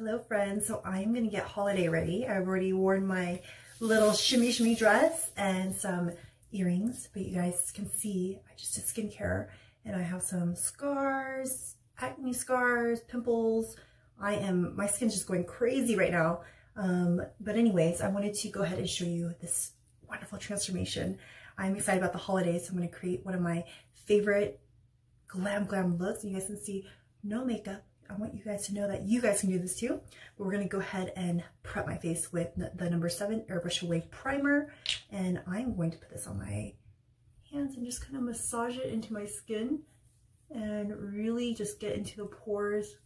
Hello friends, so I'm gonna get holiday ready. I've already worn my little shimmy dress and some earrings, but you guys can see I just did skincare and I have some scars, acne scars, pimples. My skin's just going crazy right now. But anyways, I wanted to go ahead and show you this wonderful transformation. I'm excited about the holidays, so I'm gonna create one of my favorite glam looks. And you guys can see no makeup. I want you guys to know that you guys can do this too. But we're gonna go ahead and prep my face with the number 7 Airbrush Primer. And I'm going to put this on my hands and just kind of massage it into my skin and really just get into the pores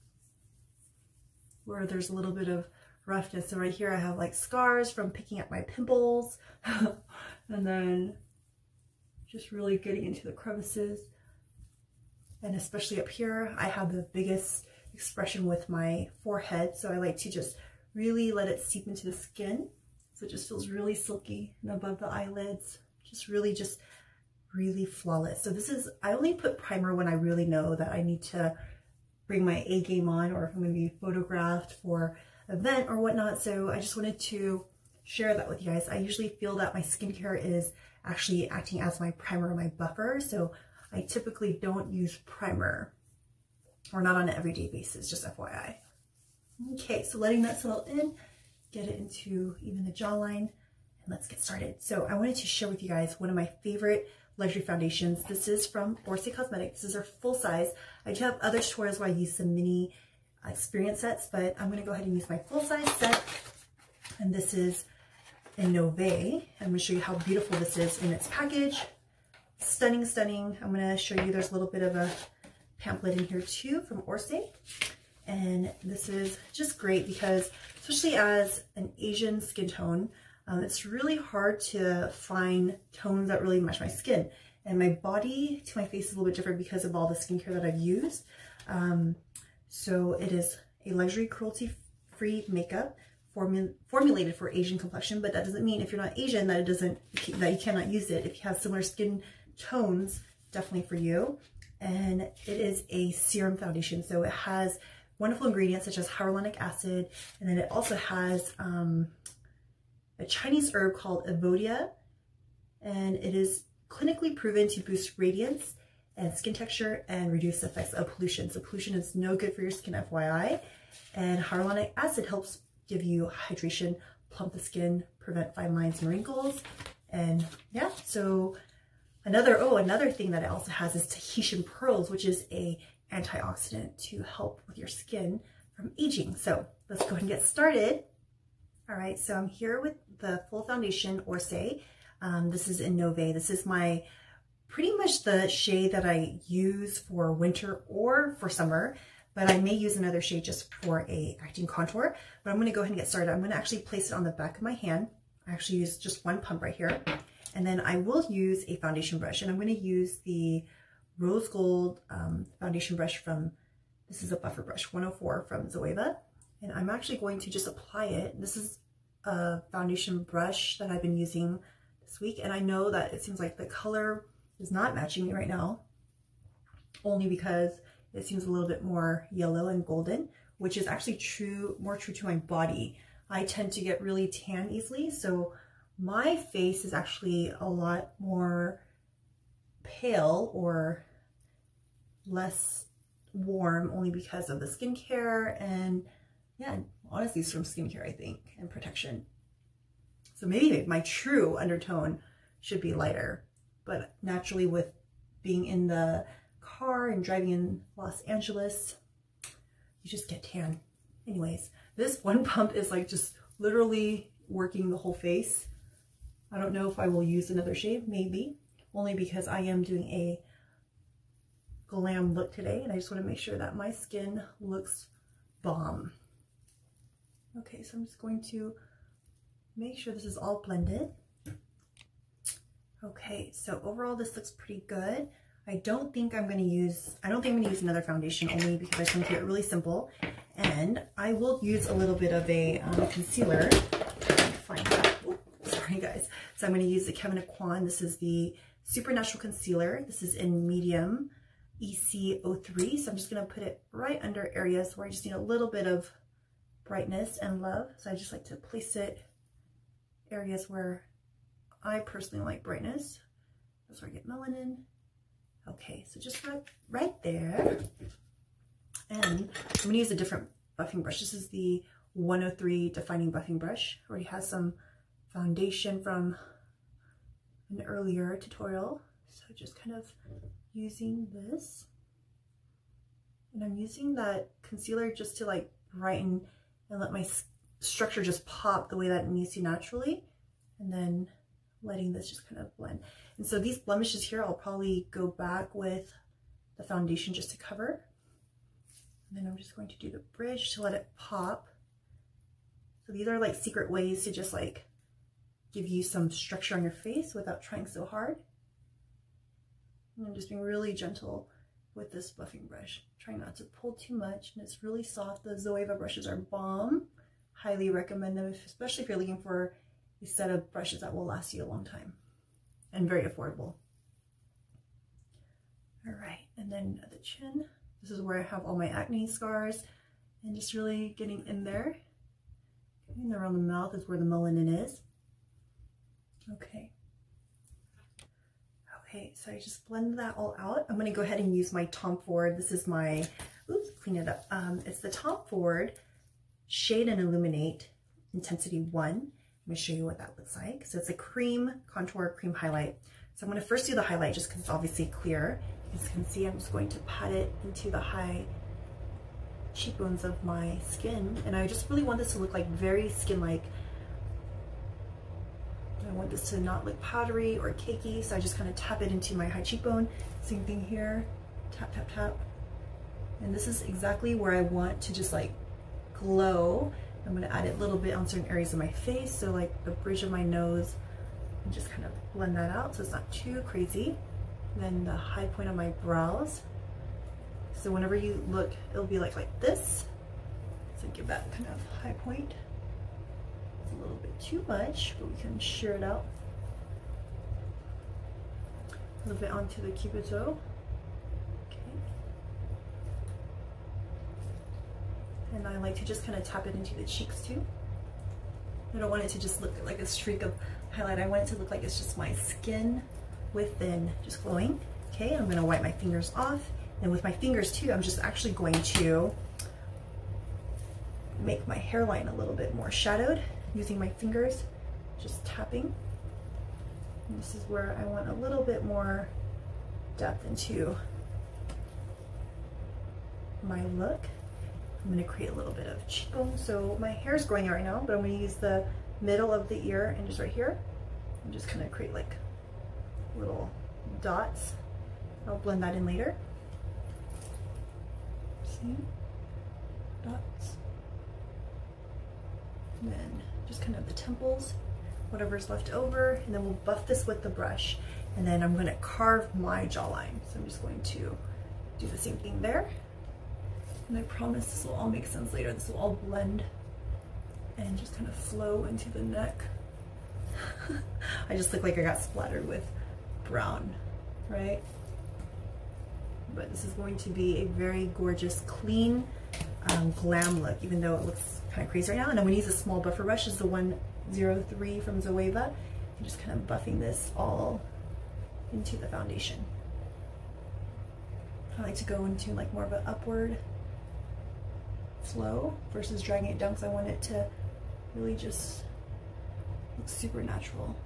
where there's a little bit of roughness. So right here I have like scars from picking up my pimples and then just really getting into the crevices. And especially up here, I have the biggest expression with my forehead, so I like to just really let it seep into the skin so it just feels really silky, and above the eyelids just really flawless. So this is, I only put primer when I really know that I need to bring my A game on, or if I'm going to be photographed for an event or whatnot. So I just wanted to share that with you guys. I usually feel that my skincare is actually acting as my primer or my buffer, so I typically don't use primer, or not on an everyday basis, just FYI. Okay, so letting that settle in, get it into even the jawline, and let's get started. So I wanted to share with you guys one of my favorite luxury foundations. This is from Zoeva Cosmetics. This is our full size. I do have other tutorials where I use some mini experience sets, but I'm gonna go ahead and use my full size set. And this is in Novae. I'm gonna show you how beautiful this is in its package. Stunning. I'm gonna show you, there's a little bit of a pamphlet in here too from Zoeva, and this is just great because especially as an Asian skin tone, it's really hard to find tones that really match my skin, and my body to my face is a little bit different because of all the skincare that I've used. So it is a luxury cruelty-free makeup formulated for Asian complexion, but that doesn't mean if you're not Asian that that you cannot use it. If you have similar skin tones, definitely for you. And it is a serum foundation, so it has wonderful ingredients such as hyaluronic acid, and then it also has a Chinese herb called avodia, and it is clinically proven to boost radiance and skin texture and reduce the effects of pollution. So pollution is no good for your skin, FYI. And hyaluronic acid helps give you hydration, plump the skin, prevent fine lines and wrinkles. And yeah, so another thing that it also has is Tahitian pearls, which is a antioxidant to help with your skin from aging. So let's go ahead and get started. All right, so I'm here with the full foundation Zoeva. This is in Novae. This is pretty much the shade that I use for winter or for summer, but I may use another shade just for a acting contour. But I'm gonna go ahead and get started. I'm gonna actually place it on the back of my hand. I actually use just one pump right here. And then I will use a foundation brush, and I'm going to use the rose gold foundation brush from, this is a buffer brush 104 from Zoeva. And I'm actually going to just apply it. This is a foundation brush that I've been using this week, and I know that it seems like the color is not matching me right now, only because it seems a little bit more yellow and golden, which is actually more true to my body. I tend to get really tan easily, so my face is actually a lot more pale or less warm, only because of the skincare, and yeah, honestly it's from skincare, I think, and protection. So maybe my true undertone should be lighter, but naturally with being in the car and driving in Los Angeles, you just get tan. Anyways, this one pump is like just literally working the whole face. I don't know if I will use another shade, maybe, only because I am doing a glam look today, and I just want to make sure that my skin looks bomb. Okay, so I'm just going to make sure this is all blended. Okay, so overall this looks pretty good. I don't think I'm going to use another foundation, only because I just want to keep it really simple. And I will use a little bit of a concealer. Find that. Sorry guys. So I'm going to use the Kevyn Aucoin. This is the Supernatural Concealer. This is in medium EC03. So I'm just going to put it right under areas where I just need a little bit of brightness and love. So I just like to place it areas where I personally like brightness. That's where I get melanin. Okay, so just right there. And I'm gonna use a different buffing brush. This is the 103 Defining Buffing Brush. Already has some foundation from an earlier tutorial. So just kind of using this. And I'm using that concealer just to like brighten and let my structure just pop the way that it needs to naturally. And then letting this just kind of blend. And so these blemishes here, I'll probably go back with the foundation just to cover. And then I'm just going to do the bridge to let it pop. So these are like secret ways to just like give you some structure on your face without trying so hard. And I'm just being really gentle with this buffing brush. Trying not to pull too much, and it's really soft. The Zoeva brushes are bomb. Highly recommend them, especially if you're looking for a set of brushes that will last you a long time and very affordable. All right, and then at the chin, this is where I have all my acne scars, and just really getting in there. Getting around the mouth is where the melanin is. Okay. Okay, so I just blend that all out. I'm going to go ahead and use my Tom Ford. This is my, oops, clean it up. It's the Tom Ford Shade and Illuminate Intensity 1. I'm going to show you what that looks like. So it's a cream contour, cream highlight. So I'm going to first do the highlight just because it's obviously clear. As you can see, I'm just going to pat it into the high cheekbones of my skin. And I just really want this to look like very skin-like. I want this to not look powdery or cakey, so I just kind of tap it into my high cheekbone. Same thing here, tap, tap, tap. And this is exactly where I want to just like glow. I'm gonna add it a little bit on certain areas of my face, so like the bridge of my nose, and just kind of blend that out so it's not too crazy. And then the high point of my brows. So whenever you look, it'll be like this. So give that kind of high point. A little bit too much, but we can shear it out. A little bit onto the cupid toe. Okay. And I like to just kind of tap it into the cheeks too. I don't want it to just look like a streak of highlight. I want it to look like it's just my skin within just glowing. Okay, I'm going to wipe my fingers off. And with my fingers too, I'm just actually going to make my hairline a little bit more shadowed. Using my fingers, just tapping. And this is where I want a little bit more depth into my look. I'm going to create a little bit of cheekbone. So my hair is growing out right now, but I'm going to use the middle of the ear and just right here. I'm just going to create like little dots. I'll blend that in later. See? Dots. And then just kind of the temples, whatever's left over, and then we'll buff this with the brush. And then I'm going to carve my jawline. So I'm just going to do the same thing there. And I promise this will all make sense later. This will all blend and just kind of flow into the neck. I just look like I got splattered with brown, right? But this is going to be a very gorgeous, clean, glam look, even though it looks kind of crazy right now. And I'm going to use a small buffer brush. This is the 103 from Zoeva. I'm just kind of buffing this all into the foundation. I like to go into like more of an upward flow versus dragging it down, because I want it to really just look super natural.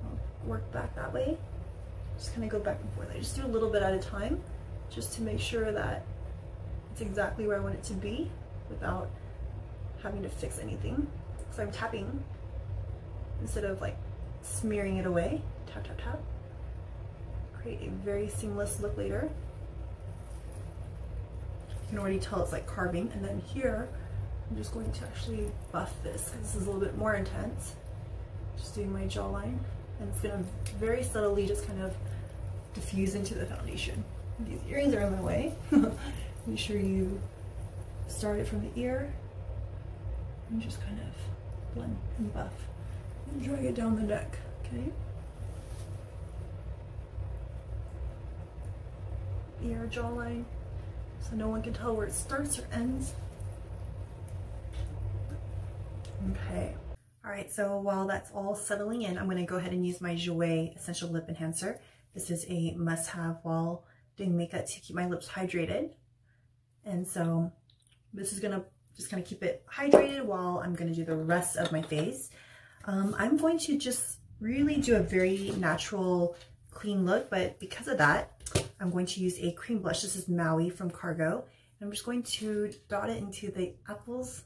I'll work back that way. Just kind of go back and forth. I just do a little bit at a time just to make sure that it's exactly where I want it to be without having to fix anything. So I'm tapping instead of like smearing it away. Tap, tap, tap. Create a very seamless look later. You can already tell it's like carving. And then here, I'm just going to actually buff this because this is a little bit more intense. Just doing my jawline. And it's going to very subtly just kind of diffuse into the foundation. These earrings are in my way. Make sure you start it from the ear and just kind of blend and buff and drag it down the neck, okay? Ear, jawline, so no one can tell where it starts or ends. Okay. All right, so while that's all settling in, I'm going to go ahead and use my Jouer Essential Lip Enhancer. This is a must-have while doing makeup to keep my lips hydrated. And so this is going to just kind of keep it hydrated while I'm going to do the rest of my face. I'm going to just really do a very natural, clean look, but because of that, I'm going to use a cream blush. This is Maui from Cargo. And I'm just going to dot it into the apples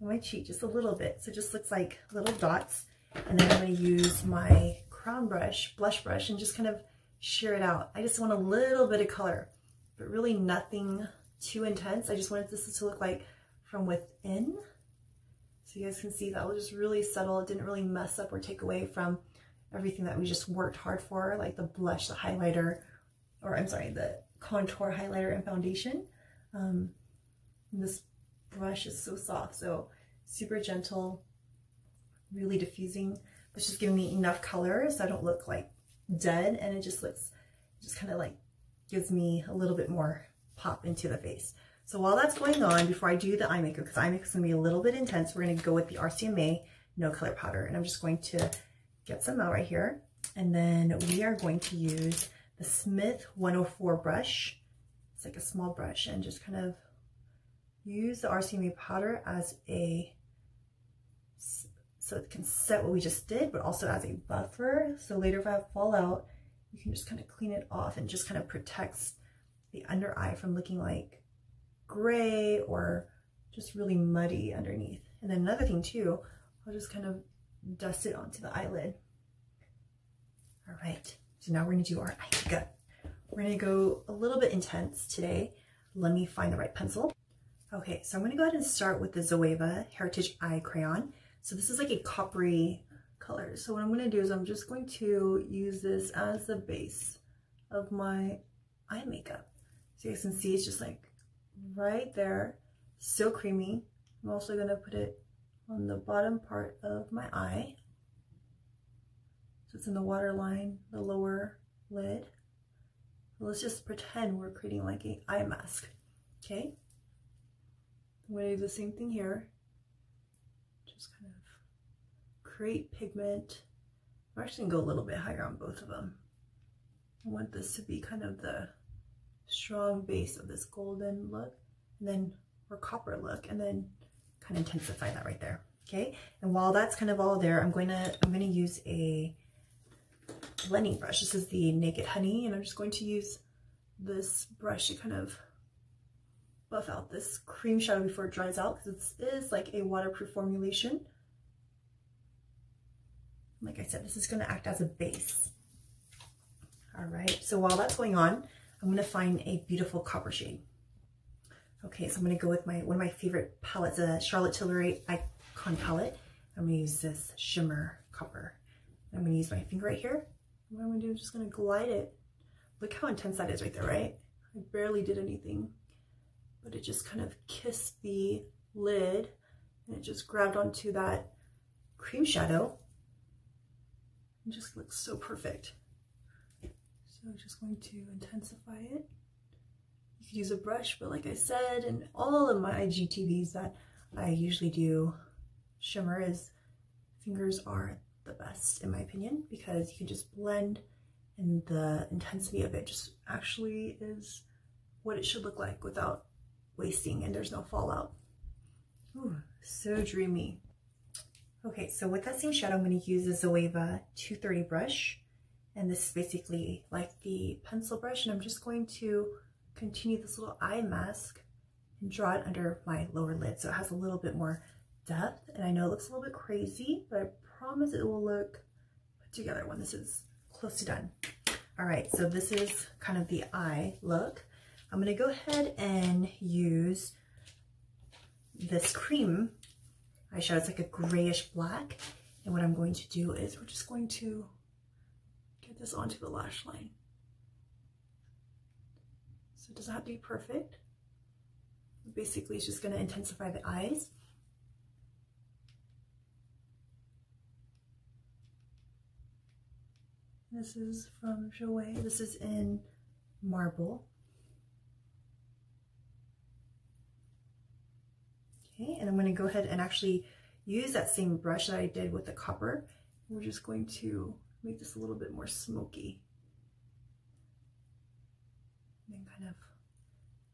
on my cheek just a little bit. So it just looks like little dots. And then I'm going to use my crown brush, blush brush, and just kind of sheer it out. I just want a little bit of color, but really nothing too intense. I just wanted this to look like from within. So you guys can see that was just really subtle. It didn't really mess up or take away from everything that we just worked hard for, like the blush, the highlighter, or I'm sorry, the contour, highlighter, and foundation. And this brush is so soft, so super gentle, really diffusing. It's just giving me enough color so I don't look like dead, and it just looks, just kind of like gives me a little bit more pop into the face. So while that's going on, before I do the eye makeup, because eye makeup is going to be a little bit intense, we're going to go with the RCMA No Color Powder. And I'm just going to get some out right here. And then we are going to use the Smith 104 brush. It's like a small brush, and just kind of use the RCMA powder as a, so it can set what we just did, but also as a buffer. So later if I have fallout, you can just kind of clean it off, and just kind of protects the under eye from looking like gray or just really muddy underneath. And then another thing too, I'll just kind of dust it onto the eyelid. All right, so now we're gonna do our eye makeup. We're gonna go a little bit intense today. Let me find the right pencil. Okay, so I'm gonna go ahead and start with the Zoeva-Heritage Eye Crayon. So this is like a coppery color. So what I'm gonna do is I'm just going to use this as the base of my eye makeup. So you guys can see it's just like right there, so creamy. I'm also gonna put it on the bottom part of my eye. So it's in the waterline, the lower lid. So let's just pretend we're creating like an eye mask, okay? I'm gonna do the same thing here. Just kind of create pigment. I'm actually gonna go a little bit higher on both of them. I want this to be kind of the strong base of this golden look, and then or copper look, and then kind of intensify that right there. Okay, and while that's kind of all there, I'm gonna use a blending brush. This is the Naked Honey, and I'm just going to use this brush to kind of buff out this cream shadow before it dries out, because it is like a waterproof formulation. Like I said, this is going to act as a base. All right, so while that's going on, I'm going to find a beautiful copper shade. Okay, so I'm going to go with one of my favorite palettes, a Charlotte Tilbury Icon palette. I'm going to use this shimmer copper. I'm going to use my finger right here. What I'm going to do is just going to glide it. Look how intense that is right there, right? I barely did anything, but it just kind of kissed the lid, and it just grabbed onto that cream shadow. It just looks so perfect. So I'm just going to intensify it. You could use a brush, but like I said, in all of my IGTVs that I usually do shimmer, is fingers are the best in my opinion, because you can just blend, and the intensity of it just actually is what it should look like without wasting, and there's no fallout. Ooh, so dreamy. Okay, so with that same shadow, I'm going to use the Zoeva 230 brush, and this is basically like the pencil brush, and I'm just going to continue this little eye mask and draw it under my lower lid so it has a little bit more depth. And I know it looks a little bit crazy, but I promise it will look put together when this is close to done. All right, so this is kind of the eye look. I'm going to go ahead and use this cream eyeshadow. It's like a grayish black, and what I'm going to do is we're just going to get this onto the lash line. So it doesn't have to be perfect. Basically, it's just going to intensify the eyes. This is from Jouer. This is in Marble. Okay, and I'm going to go ahead and actually use that same brush that I did with the copper. We're just going to make this a little bit more smoky. And then kind of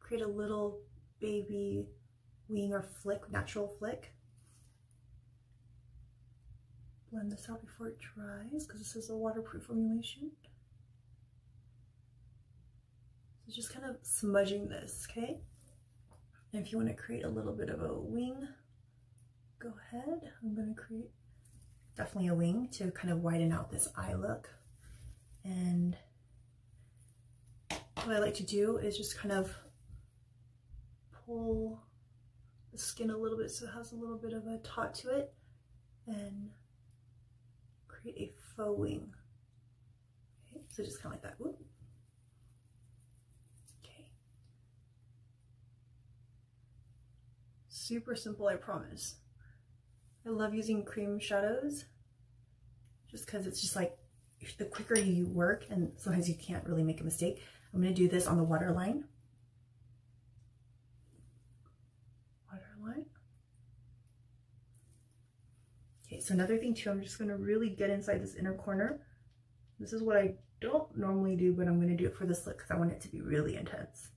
create a little baby wing or flick, natural flick. Blend this out before it dries because this is a waterproof formulation. So just kind of smudging this, okay? And if you want to create a little bit of a wing, go ahead. I'm going to create definitely a wing to kind of widen out this eye look. And what I like to do is just kind of pull the skin a little bit so it has a little bit of a taut to it and create a faux wing. Okay, so just kind of like that. Whoop. Okay. Super simple, I promise. I love using cream shadows just because it's just like the quicker you work, and sometimes you can't really make a mistake. I'm going to do this on the waterline. Waterline. Okay, so another thing too, I'm just going to really get inside this inner corner. This is what I don't normally do, but I'm going to do it for this look because I want it to be really intense.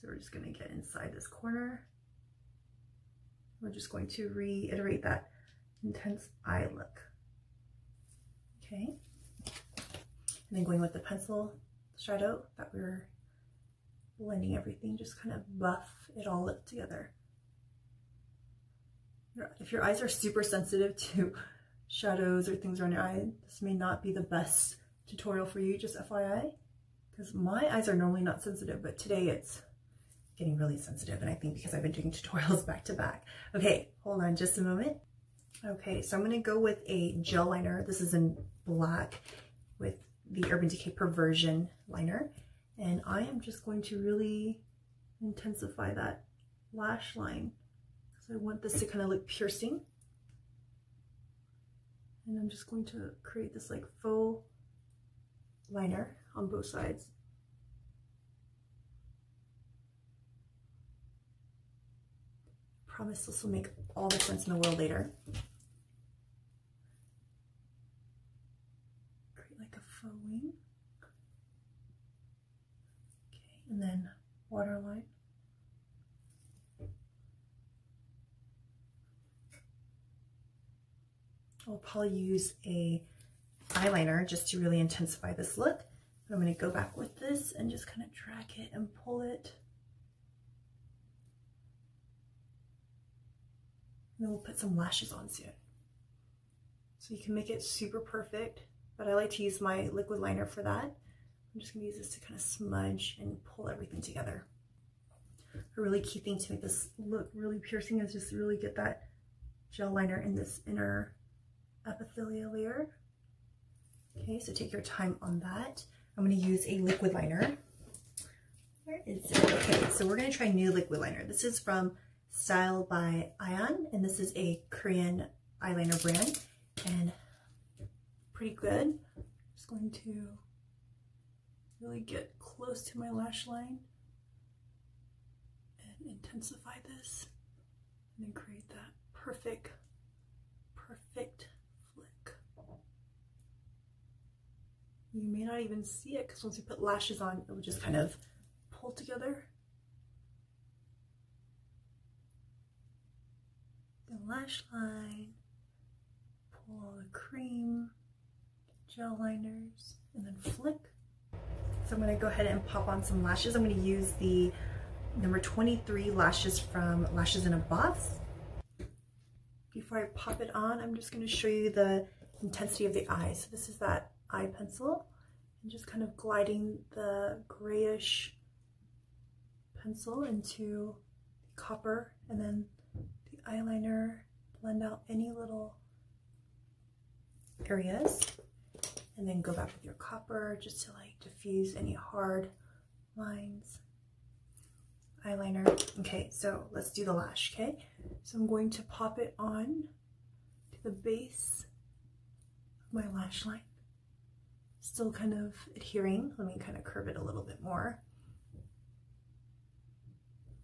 So we're just going to get inside this corner. We're just going to reiterate that intense eye look. Okay. And then going with the pencil shadow that we're blending everything, just kind of buff it all up together. If your eyes are super sensitive to shadows or things around your eye, this may not be the best tutorial for you, just FYI, because my eyes are normally not sensitive, but today it's getting really sensitive, and I think because I've been doing tutorials back to back. Okay, hold on just a moment. Okay, so I'm going to go with a gel liner. This is in black with the Urban Decay Perversion liner, and I am just going to really intensify that lash line. So I want this to kind of look piercing, and I'm just going to create this like faux liner on both sides. Promise this will make all the sense in the world later. Create like a faux wing. Okay, and then waterline. I'll probably use a eyeliner just to really intensify this look. But I'm going to go back with this and just kind of drag it and pull it. And then we'll put some lashes on soon. So you can make it super perfect, but I like to use my liquid liner for that. I'm just going to use this to kind of smudge and pull everything together. A really key thing to make this look really piercing is just really get that gel liner in this inner epithelial layer. Okay, so take your time on that. I'm going to use a liquid liner. Where is it? Okay, so we're going to try new liquid liner. This is from Style by Aiahn, and this is a Korean eyeliner brand, and pretty good. Just going to really get close to my lash line and intensify this, and then create that perfect flick. You may not even see it because once you put lashes on, it will just kind of pull together. The lash line, pull all the cream, gel liners, and then flick. So I'm going to go ahead and pop on some lashes. I'm going to use the number 23 lashes from Lashes in a Box. Before I pop it on, I'm just going to show you the intensity of the eye. So this is that eye pencil, and just kind of gliding the grayish pencil into copper, and then the eyeliner, blend out any little areas, and then go back with your copper just to like diffuse any hard lines. Eyeliner. Okay, so let's do the lash. Okay, so I'm going to pop it on to the base of my lash line, still kind of adhering. Let me kind of curve it a little bit more.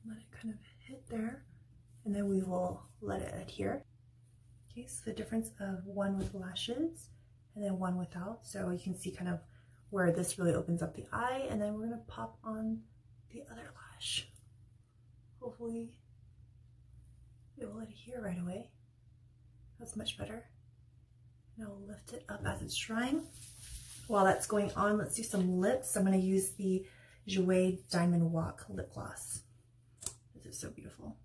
Let it kind of hit there, and then we will let it adhere. Okay, so the difference of one with lashes and then one without. So you can see kind of where this really opens up the eye, and then we're gonna pop on the other lash. Hopefully it will adhere right away. That's much better. And I'll lift it up as it's drying. While that's going on, let's do some lips. I'm gonna use the Jouer Diamond Walk lip gloss. This is so beautiful.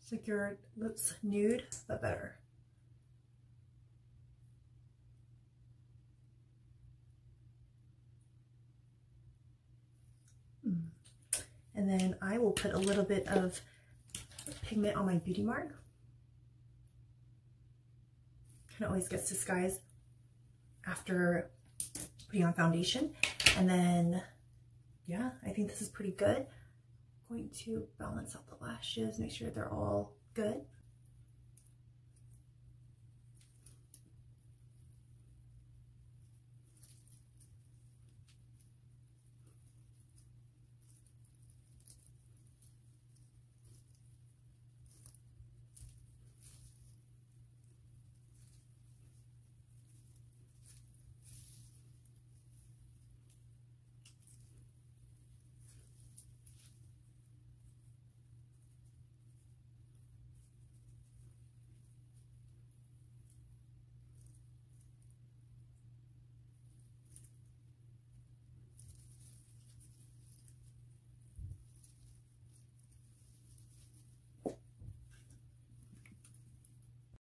It's like your lips nude, but better. And then I will put a little bit of pigment on my beauty mark. Kind of always gets disguised after putting on foundation. And then, yeah, I think this is pretty good. I'm going to balance out the lashes, make sure they're all good.